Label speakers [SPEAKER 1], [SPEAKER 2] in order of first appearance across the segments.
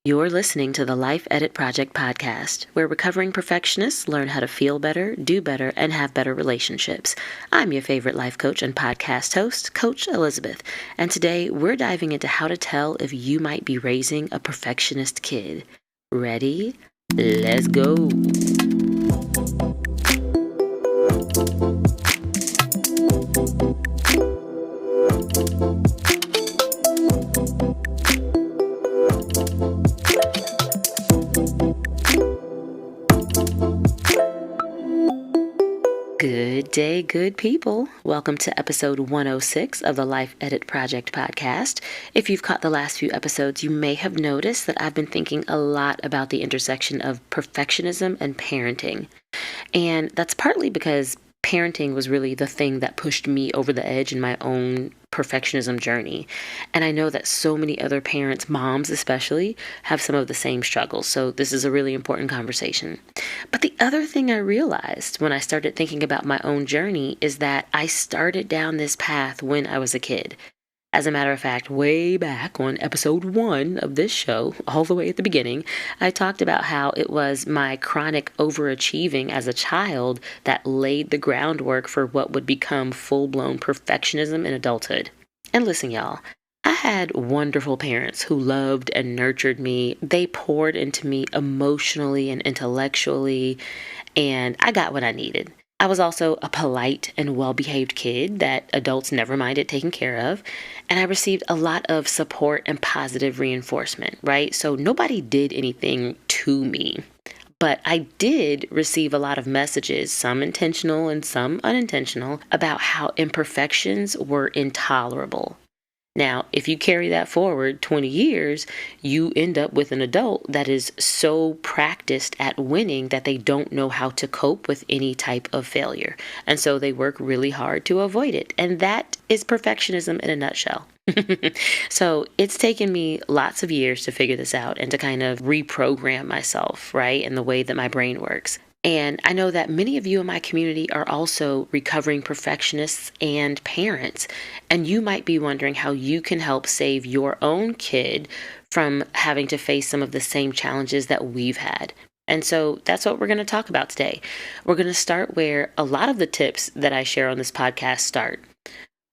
[SPEAKER 1] You're listening to the Life Edit Project podcast, where recovering perfectionists learn how to feel better, do better, and have better relationships. I'm your favorite life coach and podcast host, Coach Elizabeth, and today we're diving into how to tell if you might be raising a perfectionist kid. Ready? Let's go. Good day, good people. Welcome to episode 106 of the Life Edit Project podcast. If you've caught the last few episodes, you may have noticed that I've been thinking a lot about the intersection of perfectionism and parenting. And that's partly because parenting was really the thing that pushed me over the edge in my own perfectionism journey. And I know that so many other parents, moms especially, have some of the same struggles. So this is a really important conversation. But the other thing I realized when I started thinking about my own journey is that I started down this path when I was a kid. As a matter of fact, way back on episode 1 of this show, all the way at the beginning, I talked about how it was my chronic overachieving as a child that laid the groundwork for what would become full-blown perfectionism in adulthood. And listen, y'all, I had wonderful parents who loved and nurtured me. They poured into me emotionally and intellectually, and I got what I needed. I was also a polite and well-behaved kid that adults never minded taking care of, and I received a lot of support and positive reinforcement, right? So nobody did anything to me, but I did receive a lot of messages, some intentional and some unintentional, about how imperfections were intolerable. Now, if you carry that forward 20 years, you end up with an adult that is so practiced at winning that they don't know how to cope with any type of failure. And so they work really hard to avoid it. And that is perfectionism in a nutshell. So it's taken me lots of years to figure this out and to kind of reprogram myself, right, and the way that my brain works. And I know that many of you in my community are also recovering perfectionists and parents. And you might be wondering how you can help save your own kid from having to face some of the same challenges that we've had. And so that's what we're going to talk about today. We're going to start where a lot of the tips that I share on this podcast start.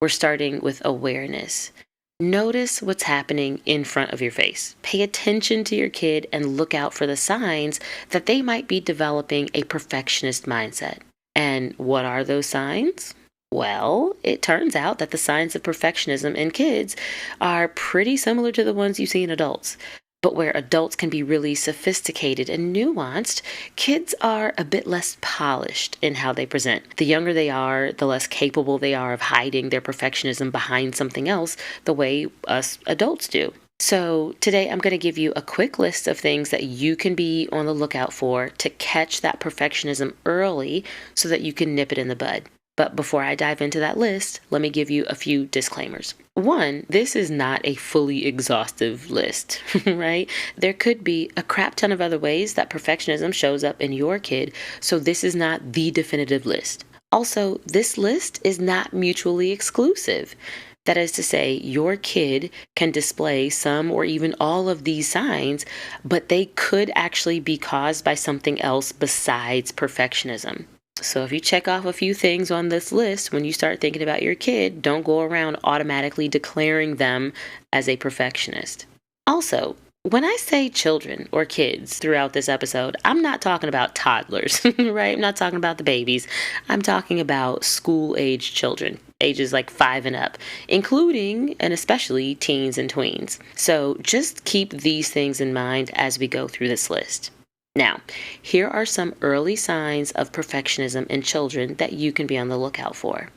[SPEAKER 1] We're starting with awareness. Notice what's happening in front of your face. Pay attention to your kid and look out for the signs that they might be developing a perfectionist mindset. And what are those signs? Well, it turns out that the signs of perfectionism in kids are pretty similar to the ones you see in adults. But where adults can be really sophisticated and nuanced, kids are a bit less polished in how they present. The younger they are, the less capable they are of hiding their perfectionism behind something else the way us adults do. So today I'm going to give you a quick list of things that you can be on the lookout for to catch that perfectionism early so that you can nip it in the bud. But before I dive into that list, let me give you a few disclaimers. One, this is not a fully exhaustive list, right? There could be a crap ton of other ways that perfectionism shows up in your kid, so this is not the definitive list. Also, this list is not mutually exclusive. That is to say, your kid can display some or even all of these signs, but they could actually be caused by something else besides perfectionism. So if you check off a few things on this list, when you start thinking about your kid, don't go around automatically declaring them as a perfectionist. Also, when I say children or kids throughout this episode, I'm not talking about toddlers, right? I'm not talking about the babies. I'm talking about school-age children, ages like 5 and up, including and especially teens and tweens. So just keep these things in mind as we go through this list. Now, here are some early signs of perfectionism in children that you can be on the lookout for.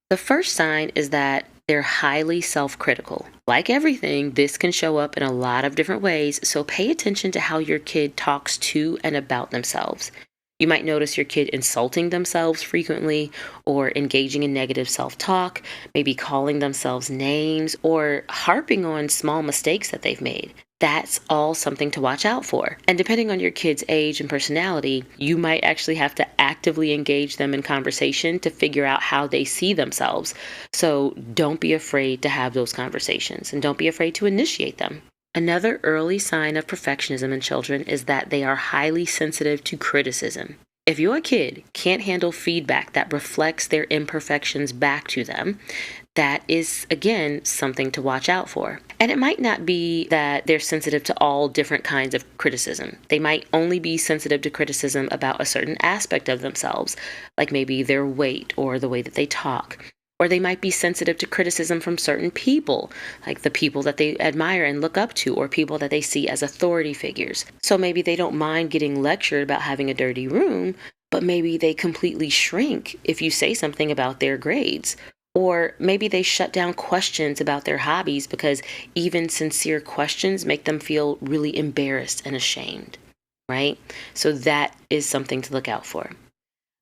[SPEAKER 1] The first sign is that they're highly self-critical. Like everything, this can show up in a lot of different ways, so pay attention to how your kid talks to and about themselves. You might notice your kid insulting themselves frequently or engaging in negative self-talk, maybe calling themselves names or harping on small mistakes that they've made. That's all something to watch out for. And depending on your kid's age and personality, you might actually have to actively engage them in conversation to figure out how they see themselves. So don't be afraid to have those conversations and don't be afraid to initiate them. Another early sign of perfectionism in children is that they are highly sensitive to criticism. If your kid can't handle feedback that reflects their imperfections back to them, that is, again, something to watch out for. And it might not be that they're sensitive to all different kinds of criticism. They might only be sensitive to criticism about a certain aspect of themselves, like maybe their weight or the way that they talk. Or they might be sensitive to criticism from certain people, like the people that they admire and look up to, or people that they see as authority figures. So maybe they don't mind getting lectured about having a dirty room, but maybe they completely shrink if you say something about their grades. Or maybe they shut down questions about their hobbies because even sincere questions make them feel really embarrassed and ashamed, right? So that is something to look out for.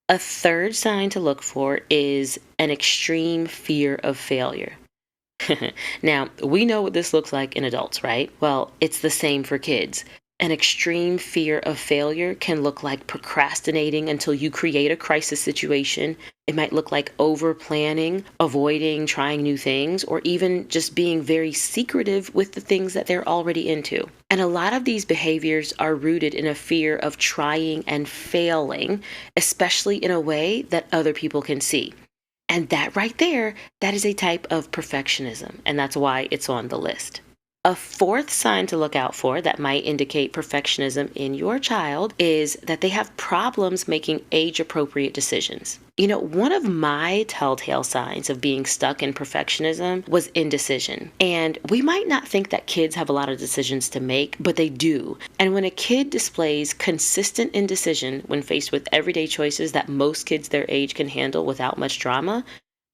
[SPEAKER 1] A third sign to look for is an extreme fear of failure. Now, we know what this looks like in adults, right? Well, it's the same for kids. An extreme fear of failure can look like procrastinating until you create a crisis situation. It might look like over planning, avoiding trying new things, or even just being very secretive with the things that they're already into. And a lot of these behaviors are rooted in a fear of trying and failing, especially in a way that other people can see. And that right there, that is a type of perfectionism, and that's why it's on the list. A fourth sign to look out for that might indicate perfectionism in your child is that they have problems making age-appropriate decisions. One of my telltale signs of being stuck in perfectionism was indecision. And we might not think that kids have a lot of decisions to make, but they do. And when a kid displays consistent indecision when faced with everyday choices that most kids their age can handle without much drama,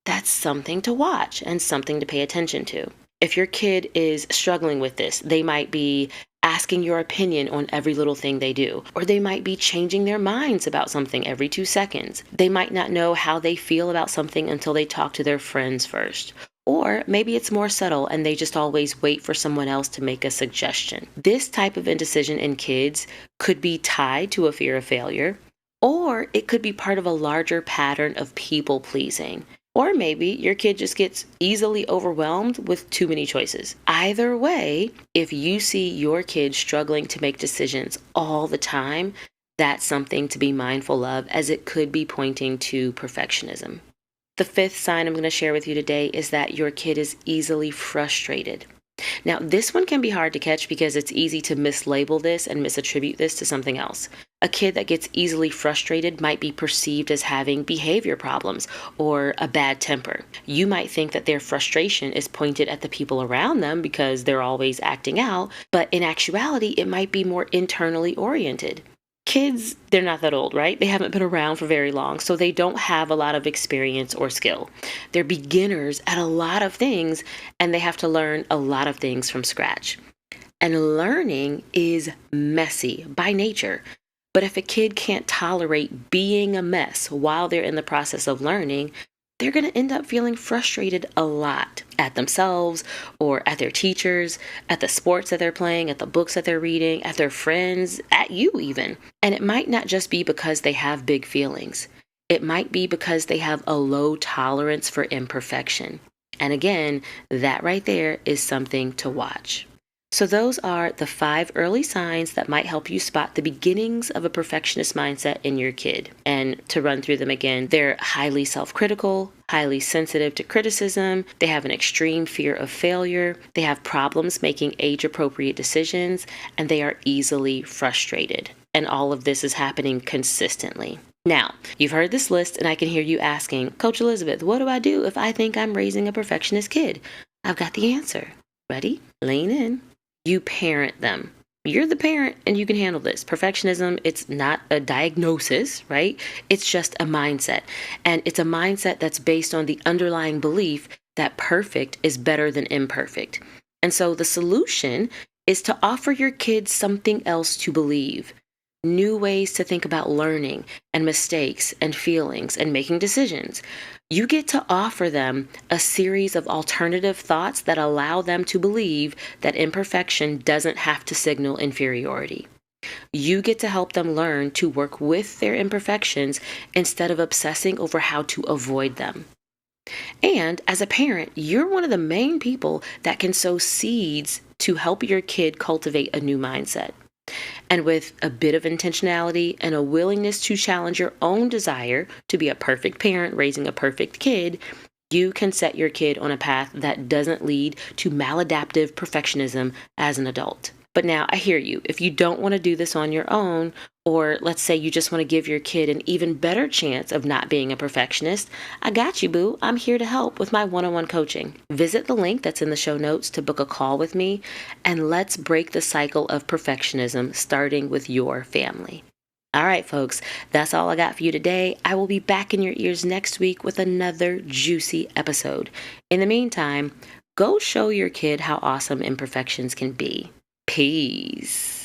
[SPEAKER 1] that's something to watch and something to pay attention to. If your kid is struggling with this, they might be asking your opinion on every little thing they do, or they might be changing their minds about something every 2 seconds. They might not know how they feel about something until they talk to their friends first. Or maybe it's more subtle and they just always wait for someone else to make a suggestion. This type of indecision in kids could be tied to a fear of failure, or it could be part of a larger pattern of people pleasing. Or maybe your kid just gets easily overwhelmed with too many choices. Either way, if you see your kid struggling to make decisions all the time, that's something to be mindful of, as it could be pointing to perfectionism. The fifth sign I'm going to share with you today is that your kid is easily frustrated. Now, this one can be hard to catch because it's easy to mislabel this and misattribute this to something else. A kid that gets easily frustrated might be perceived as having behavior problems or a bad temper. You might think that their frustration is pointed at the people around them because they're always acting out, but in actuality, it might be more internally oriented. Kids, they're not that old, right? They haven't been around for very long, so they don't have a lot of experience or skill. They're beginners at a lot of things, and they have to learn a lot of things from scratch. And learning is messy by nature. But if a kid can't tolerate being a mess while they're in the process of learning, they're going to end up feeling frustrated a lot at themselves or at their teachers, at the sports that they're playing, at the books that they're reading, at their friends, at you even. And it might not just be because they have big feelings. It might be because they have a low tolerance for imperfection. And again, that right there is something to watch. So those are the 5 early signs that might help you spot the beginnings of a perfectionist mindset in your kid. And to run through them again, they're highly self-critical, highly sensitive to criticism, they have an extreme fear of failure, they have problems making age-appropriate decisions, and they are easily frustrated. And all of this is happening consistently. Now, you've heard this list, and I can hear you asking, Coach Elizabeth, what do I do if I think I'm raising a perfectionist kid? I've got the answer. Ready? Lean in. You parent them. You're the parent and you can handle this. Perfectionism, it's not a diagnosis, right? It's just a mindset. And it's a mindset that's based on the underlying belief that perfect is better than imperfect. And so the solution is to offer your kids something else to believe. New ways to think about learning and mistakes and feelings and making decisions. You get to offer them a series of alternative thoughts that allow them to believe that imperfection doesn't have to signal inferiority. You get to help them learn to work with their imperfections instead of obsessing over how to avoid them. And as a parent, you're one of the main people that can sow seeds to help your kid cultivate a new mindset. And with a bit of intentionality and a willingness to challenge your own desire to be a perfect parent raising a perfect kid, you can set your kid on a path that doesn't lead to maladaptive perfectionism as an adult. But now I hear you. If you don't want to do this on your own, or let's say you just want to give your kid an even better chance of not being a perfectionist, I got you, boo. I'm here to help with my one-on-one coaching. Visit the link that's in the show notes to book a call with me, and let's break the cycle of perfectionism, starting with your family. All right, folks, that's all I got for you today. I will be back in your ears next week with another juicy episode. In the meantime, go show your kid how awesome imperfections can be. Peace.